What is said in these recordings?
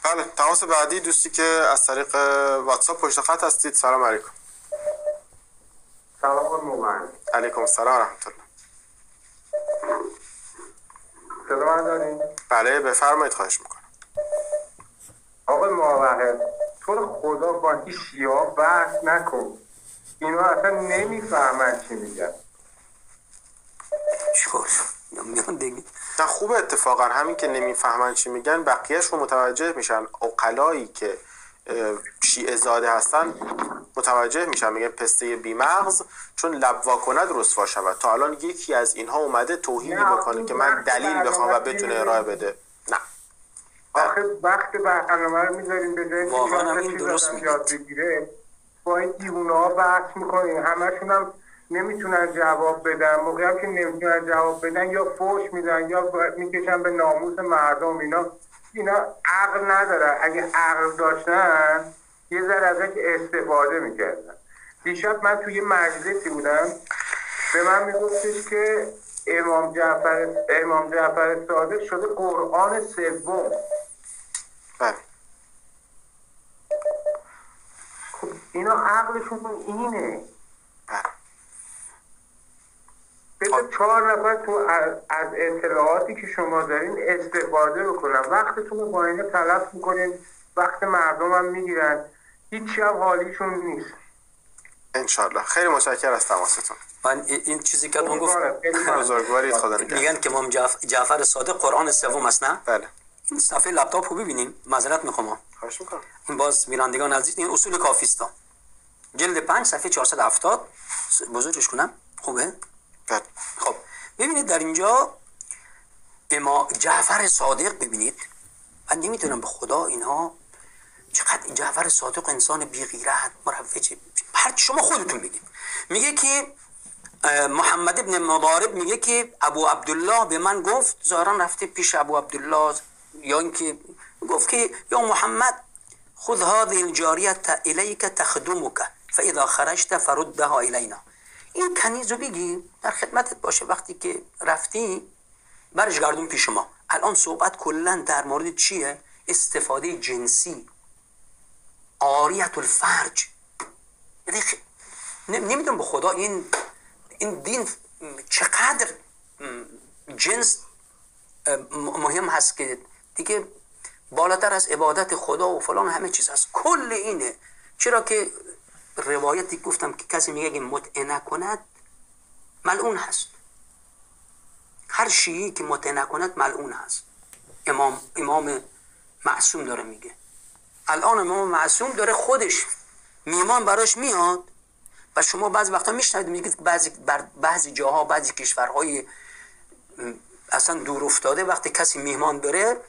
بله، تماس بعدی دوستی که از طریق واتساپ پشت خط هستید. سلام علیکم. سلام آقای مومن. علیکم السلام و رحمت الله. صدا من دارین؟ بله بفرمایید، خواهش میکنم. آقای موحد، تو رو خدا با این شیعه بحث نکن، اینا اصلا نمیفهمن چی میگن. چیکار میان دیگه؟ نه خوبه، اتفاقا همین که نمیفهمن چی میگن بقیهش رو متوجه میشن. عقلایی که شیعه زاده هستن متوجه میشن، میگن پسته بیمغز چون لب وا کند رسوا شود. تا الان یکی از اینها اومده توهینی بکنه که من دلیل بخوام و بتونه ارائه بده؟ نه. آخه وقت برنامه رو میذاریم به جایی که واقعا چهار تا همین چیز درست آدم میگید. یاد بگیره، با این دیوونه ها بحث میکنیم، همشون هم نمیتونن جواب بدن. موقعی هم که نمیتونن جواب بدن یا فوش میدن یا میکشن به ناموس مردم. اینا عقل نداره. اگه عقل داشتن یه ذره ازش استفاده میکردن. دیشب من توی مجلسی بودم، به من میگفتش که امام جعفر صادق شده قرآن سوم. بله. خب اینا عقلشون اینه. بله. بذار 4 نفر تو از اطلاعاتی که شما دارین استفاده بکنن. وقتتون رو با اینا تلف میکنین، وقت مردم هم میگیرن، هیچی هم حالیشون نیست. انشالله. خیلی متشکرم از تماستون. من این چیزی که اون گفت بزرگوارید، خدا نگهدار. میگن که امام جعفر صادق قرآن سوم است، نه؟ بله. این صفحه لپتاپ رو ببینین، معذرت میخوام، خواهش میکنم. این باز میرندگان عزیز، این اصول کافی است، جلد 5 صفحه 470. بزرگش کنم خوبه؟ بله. خب ببینید در اینجا امام جعفر صادق، ببینید من نمیدونم به خدا اینها چقدر این جعفر صادق انسان بی غیرت مروج، هر شما خودتون بگید. میگه که محمد ابن مضارب میگه که ابو عبدالله به من گفت، ظاهرا رفته پیش ابو عبدالله، یا اینکه گفت که یا محمد خذ هذه الجاریه الیک تخدمک فاذا خرجت فردها الینا. این کنیزو بگی در خدمتت باشه، وقتی که رفتی برش گردون پیش ما. الان صحبت کلا در مورد چیه؟ استفاده جنسی، عاریت الفرج. نمیدونم به خدا این دین چقدر جنس مهم هست که دیگه بالاتر از عبادت خدا و فلان همه چیز هست. کل اینه. چرا که روایتی گفتم که کسی میگه که متع نکند ملعون هست. هر شیعی که متع نکند ملعون هست. امام معصوم داره میگه. الان امام معصوم داره خودش میمان براش میاد و شما بعضی وقتا میشنوید میگید بعضی جاها، بعضی کشورهای اصلا دور افتاده، وقتی کسی میهمان داره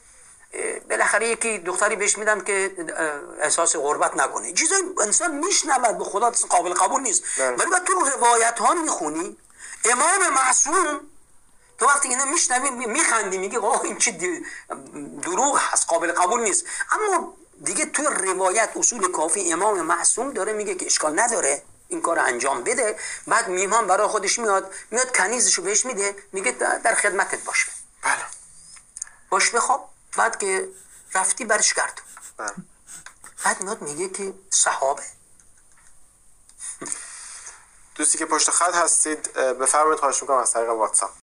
بالاخره یکی دختری بهش میدن که احساس غربت نکنه. چیزای انسان میشنود به خدا قابل قبول نیست، ولی بعد تو روایت ها میخونی امام معصوم، تو وقتی اینا میشنوی میخندی، میگی آه این چه دروغ هست، قابل قبول نیست. اما دیگه تو روایت اصول کافی امام معصوم داره میگه که اشکال نداره این کار انجام بده. بعد میهمان برای خودش میاد کنیزشو بهش میده، میگه در خدمتت باشه. بله. باش بخواب. بعد که رفتی برش گردون. بله. بعد میاد میگه که صحابه. دوستی که پشت خط هستید بفرمایید، خواهش میکنم از طریق واتساپ.